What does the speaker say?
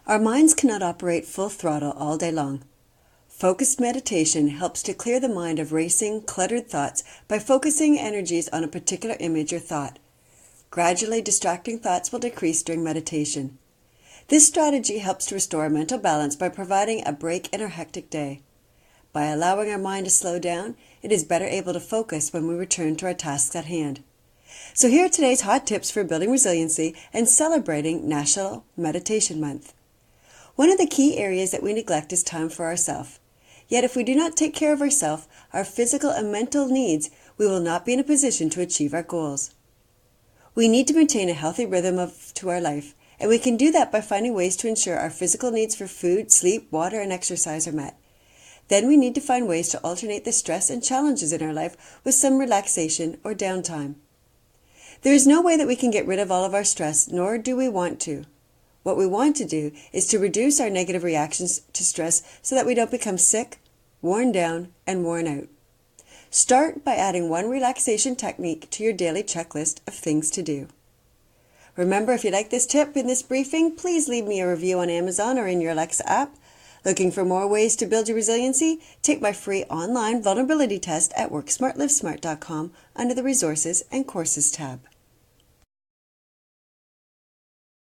Our minds cannot operate full throttle all day long. Focused meditation helps to clear the mind of racing, cluttered thoughts by focusing energies on a particular image or thought. Gradually, distracting thoughts will decrease during meditation. This strategy helps to restore mental balance by providing a break in our hectic day. By allowing our mind to slow down, it is better able to focus when we return to our tasks at hand. So here are today's hot tips for building resiliency and celebrating National Meditation Month. One of the key areas that we neglect is time for ourselves. Yet if we do not take care of ourselves, our physical and mental needs, we will not be in a position to achieve our goals. We need to maintain a healthy rhythm to our life, and we can do that by finding ways to ensure our physical needs for food, sleep, water, and exercise are met. Then we need to find ways to alternate the stress and challenges in our life with some relaxation or downtime. There is no way that we can get rid of all of our stress, nor do we want to. What we want to do is to reduce our negative reactions to stress so that we don't become sick, worn down, and worn out. Start by adding one relaxation technique to your daily checklist of things to do. Remember, if you like this tip in this briefing, please leave me a review on Amazon or in your Alexa app. Looking for more ways to build your resiliency? Take my free online vulnerability test at worksmartlivesmart.com under the Resources and Courses tab.